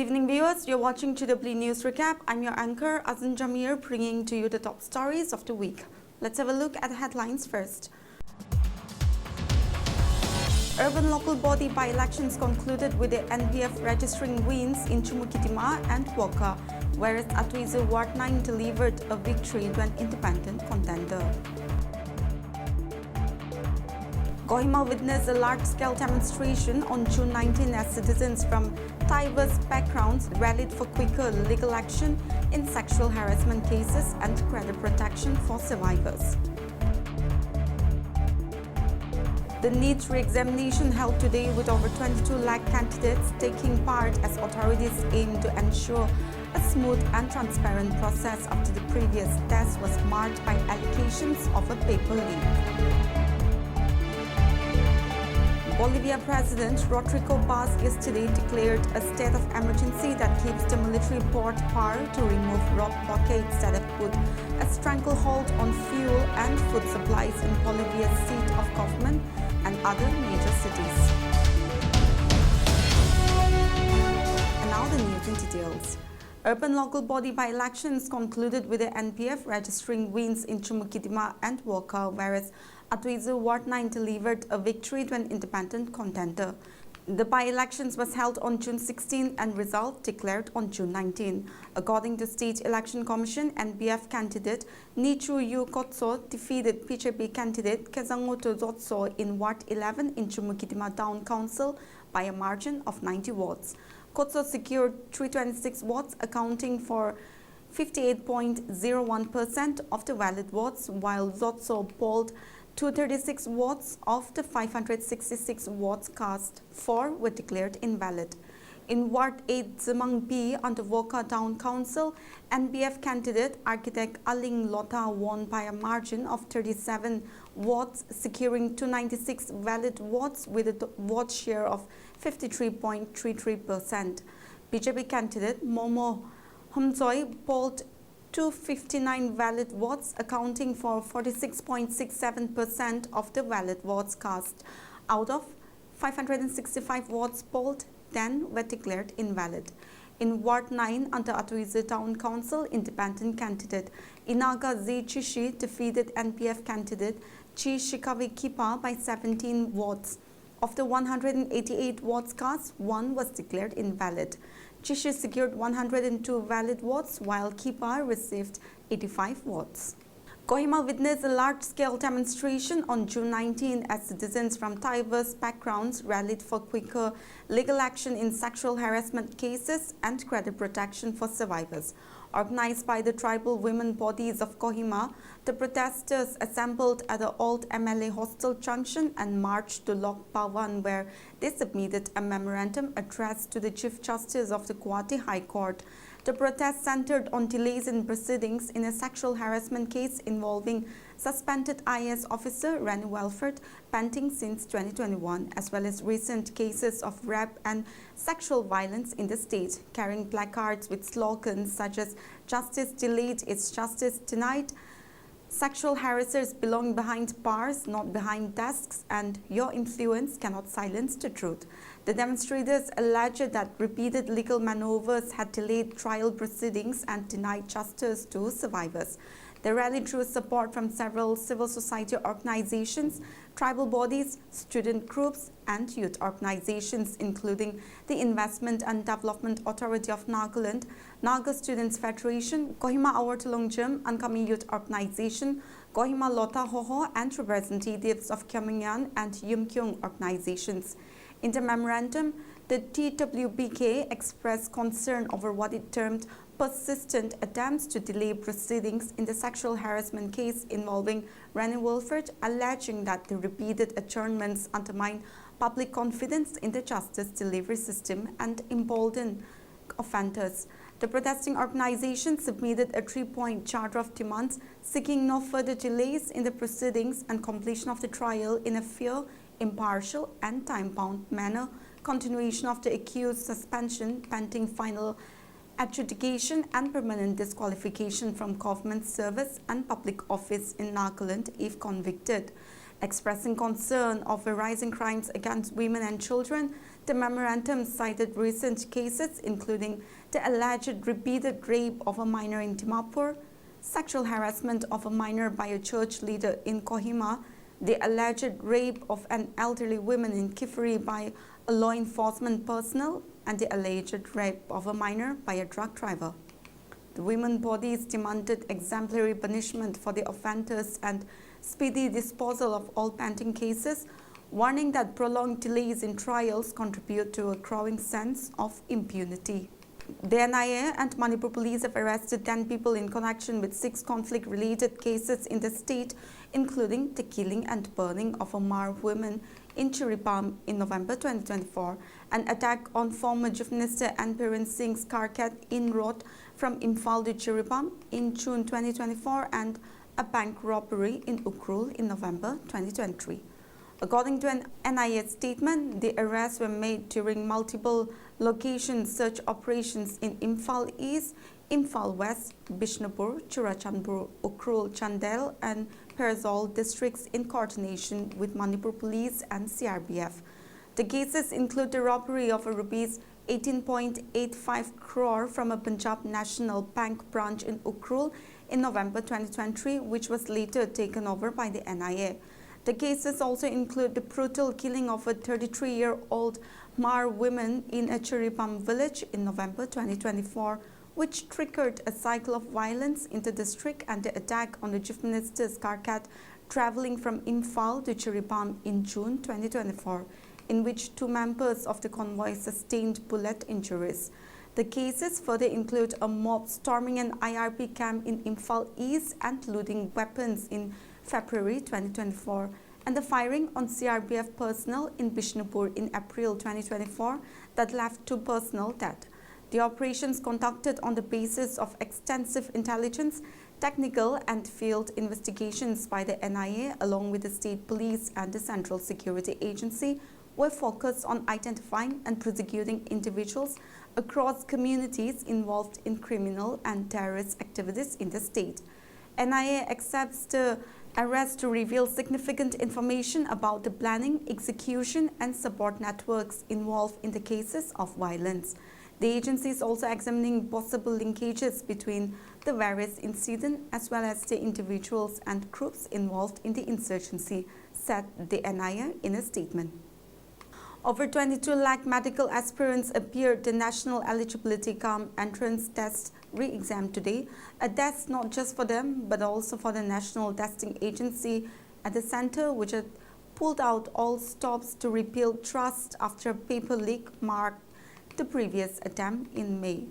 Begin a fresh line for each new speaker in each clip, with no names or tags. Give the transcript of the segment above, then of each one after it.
evening, viewers. You're watching TW News Recap. I'm your anchor, Azan Jamir, bringing to you the top stories of the week. Let's have a look at the headlines first. Urban local body by-elections concluded with the NPF registering wins in Chumukitima and Walker, whereas Atuizu Ward 9 delivered a victory to an independent contender. Kohima witnessed a large-scale demonstration on June 19 as citizens from diverse backgrounds rallied for quicker legal action in sexual harassment cases and credit protection for survivors. The NEET re-examination held today with over 22 lakh candidates taking part as authorities aim to ensure a smooth and transparent process after the previous test was marked by allegations of a paper leak. Bolivia President Rodrigo Paz yesterday declared a state of emergency that gives the military port power to remove road blockades that have put a stranglehold on fuel and food supplies in Bolivia's seat of government and other major cities. And now the news in details. Urban local body by-elections concluded with the NPF registering wins in Chumukitima and Walker, whereas Atuizu Ward 9 delivered a victory to an independent contender. The by-elections was held on June 16 and result declared on June 19. According to State Election Commission, NPF candidate Nichu Yu Kotso defeated PJP candidate Kezangoto Zotso in Ward 11 in Chumukitima Town Council by a margin of 90 votes. Kotso secured 326 votes, accounting for 58.01% of the valid votes, while Zotso polled 236 votes of the 566 votes cast. 4 were declared invalid. In Ward 8 Zemang B under Walker Town Council, NPF candidate architect Aling Lota won by a margin of 37 votes, securing 296 valid votes with a vote share of 53.33%. BJP candidate Momo Humzoi polled 259 valid votes, accounting for 46.67% of the valid votes cast. Out of 565 votes polled, 10 were declared invalid. In Ward 9 under Atuizu Town Council, independent candidate Inaga Z Chishi defeated NPF candidate Chi Shikawi Kipa by 17 votes. Of the 188 votes cast, 1 was declared invalid. Chishi secured 102 valid votes, while Kipa received 85 votes. Kohima witnessed a large-scale demonstration on June 19 as citizens from diverse backgrounds rallied for quicker legal action in sexual harassment cases and credit protection for survivors. Organized by the tribal women bodies of Kohima, the protesters assembled at the old MLA hostel junction and marched to Lok Pawan, where they submitted a memorandum addressed to the Chief Justice of the Guwahati High Court. The protest centered on delays in proceedings in a sexual harassment case involving suspended IAS officer Rani Welford, pending since 2021, as well as recent cases of rape and sexual violence in the state. Carrying placards with slogans such as "Justice delayed, it's justice denied," "Sexual harassers belong behind bars, not behind desks," and "Your influence cannot silence the truth." The demonstrators alleged that repeated legal maneuvers had delayed trial proceedings and denied justice to survivors. The rally drew support from several civil society organizations, tribal bodies, student groups, and youth organizations, including the Investment and Development Authority of Nagaland, Naga Students Federation, Kohima Awartulongjam, Ankami Youth Organization, Kohima Lota Hoho, and representatives of Kyamingyan and Yumkyung organizations. In the memorandum, the TWBK expressed concern over what it termed persistent attempts to delay proceedings in the sexual harassment case involving Rani Welford, alleging that the repeated adjournments undermine public confidence in the justice delivery system and embolden offenders. The protesting organization submitted a 3-point charter of demands seeking no further delays in the proceedings and completion of the trial in a fair, impartial and time-bound manner, continuation of the accused suspension pending final adjudication, and permanent disqualification from government service and public office in Nagaland if convicted. Expressing concern over rising crimes against women and children, the memorandum cited recent cases including the alleged repeated rape of a minor in Dimapur, sexual harassment of a minor by a church leader in Kohima, the alleged rape of an elderly woman in Kifuri by a law enforcement personnel, and the alleged rape of a minor by a drug driver. The women bodies demanded exemplary punishment for the offenders and speedy disposal of all pending cases, warning that prolonged delays in trials contribute to a growing sense of impunity. The NIA and Manipur police have arrested 10 people in connection with 6 conflict-related cases in the state, including the killing and burning of a Mar woman in Chiripam in November 2024, an attack on former Chief Minister N. Biren Singh's Karkat in road from Imphal to Chiripam in June 2024, and a bank robbery in Ukhrul in November 2023. According to an NIA statement, the arrests were made during multiple location search operations in Imphal East, Imphal West, Bishnupur, Churachandpur, Ukhrul, Chandel and Perzol districts in coordination with Manipur Police and CRPF. The cases include the robbery of a rupees 18.85 crore from a Punjab National Bank branch in Ukhrul in November 2023, which was later taken over by the NIA. The cases also include the brutal killing of a 33-year-old Mar woman in a Chiripam village in November 2024, which triggered a cycle of violence in the district, and the attack on the Chief Minister's Karkat travelling from Imphal to Chiripam in June 2024, in which 2 members of the convoy sustained bullet injuries. The cases further include a mob storming an IRP camp in Imphal East and looting weapons in February 2024, and the firing on CRPF personnel in Bishnupur in April 2024 that left 2 personnel dead. The operations conducted on the basis of extensive intelligence, technical and field investigations by the NIA along with the state police and the Central Security Agency were focused on identifying and prosecuting individuals across communities involved in criminal and terrorist activities in the state. NIA accepts the arrest to reveal significant information about the planning, execution and support networks involved in the cases of violence. The agency is also examining possible linkages between the various incidents as well as the individuals and groups involved in the insurgency, said the NIA in a statement. Over 22 lakh medical aspirants appeared the National Eligibility Cum Entrance Test re-exam today, a test not just for them but also for the National Testing Agency at the center, which had pulled out all stops to repeal trust after a paper leak marked the previous attempt in May.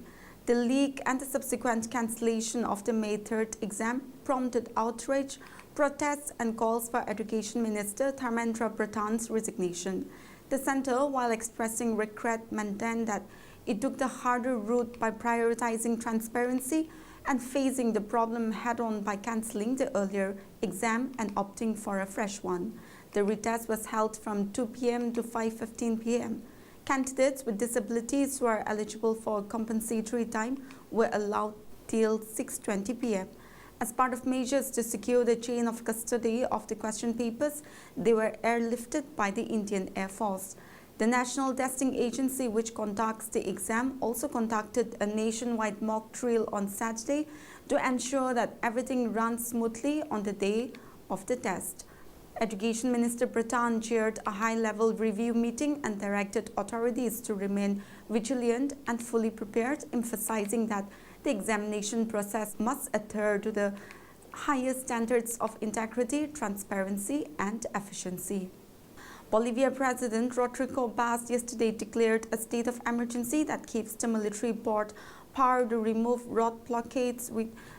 The leak and the subsequent cancellation of the May 3rd exam prompted outrage, protests and calls for Education Minister Dharmendra Pradhan's resignation. The centre, while expressing regret, maintained that it took the harder route by prioritizing transparency and facing the problem head-on by cancelling the earlier exam and opting for a fresh one. The retest was held from 2 p.m. to 5:15 p.m. Candidates with disabilities who are eligible for compensatory time were allowed till 6:20 p.m. As part of measures to secure the chain of custody of the question papers, they were airlifted by the Indian Air Force. The National Testing Agency, which conducts the exam, also conducted a nationwide mock drill on Saturday to ensure that everything runs smoothly on the day of the test. Education Minister Pradhan chaired a high-level review meeting and directed authorities to remain vigilant and fully prepared, emphasizing that the examination process must adhere to the highest standards of integrity, transparency and efficiency. Bolivia President Rodrigo Vaz yesterday declared a state of emergency that gives the military board power to remove road blockades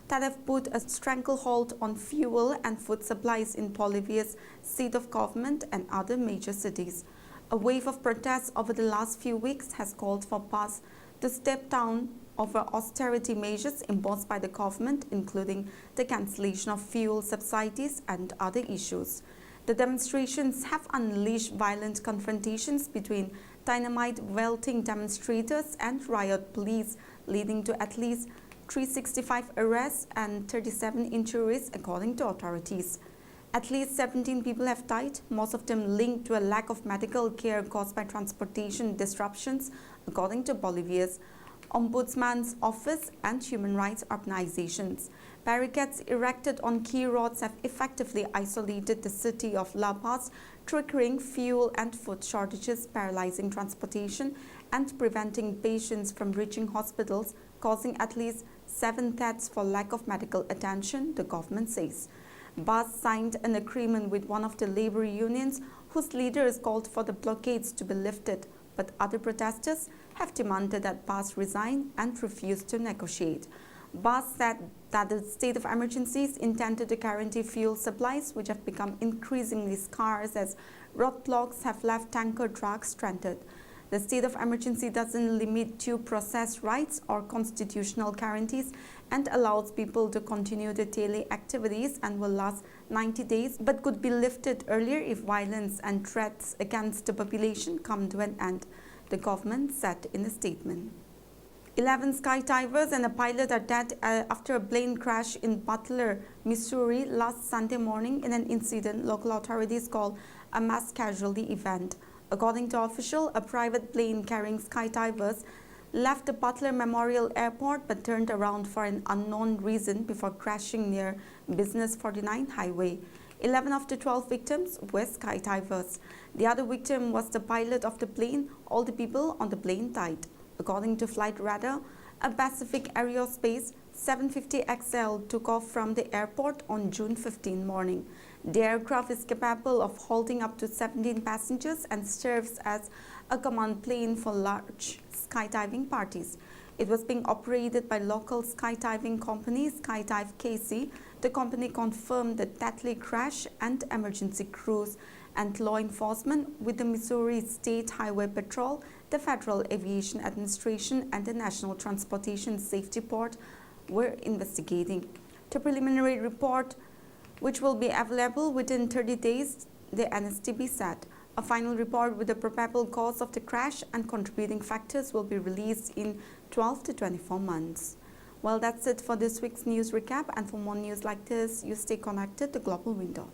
that have put a stranglehold on fuel and food supplies in Bolivia's seat of government and other major cities. A wave of protests over the last few weeks has called for Vaz to step down over austerity measures imposed by the government, including the cancellation of fuel subsidies and other issues. The demonstrations have unleashed violent confrontations between dynamite-wielding demonstrators and riot police, leading to at least 365 arrests and 37 injuries, according to authorities. At least 17 people have died, most of them linked to a lack of medical care caused by transportation disruptions, according to Bolivia's Ombudsman's Office and human rights organizations. Barricades erected on key roads have effectively isolated the city of La Paz, triggering fuel and food shortages, paralyzing transportation and preventing patients from reaching hospitals, causing at least 7 deaths for lack of medical attention, the government says. BAS signed an agreement with one of the labor unions whose leaders called for the blockades to be lifted, but other protesters have demanded that BAS resign and refused to negotiate. BAS said that the state of emergency is intended to guarantee fuel supplies, which have become increasingly scarce as roadblocks have left tanker trucks stranded. The state of emergency doesn't limit due process rights or constitutional guarantees and allows people to continue their daily activities and will last 90 days, but could be lifted earlier if violence and threats against the population come to an end, the government said in a statement. 11 skydivers and a pilot are dead after a plane crash in Butler, Missouri last Sunday morning in an incident local authorities call a mass casualty event. According to officials, a private plane carrying skydivers left the Butler Memorial Airport but turned around for an unknown reason before crashing near Business 49 Highway. 11 of the 12 victims were skydivers. The other victim was the pilot of the plane. All the people on the plane died. According to Flight Radar, a Pacific Aerospace 750XL took off from the airport on June 15 morning. The aircraft is capable of holding up to 17 passengers and serves as a command plane for large skydiving parties. It was being operated by local skydiving company Skydive KC. The company confirmed the deadly crash and emergency crews and law enforcement with the Missouri State Highway Patrol, the Federal Aviation Administration, and the National Transportation Safety Board were investigating. The preliminary report, which will be available within 30 days, the NSTB said. A final report with the probable cause of the crash and contributing factors will be released in 12 to 24 months. Well, that's it for this week's news recap, and for more news like this, you stay connected to Global Window.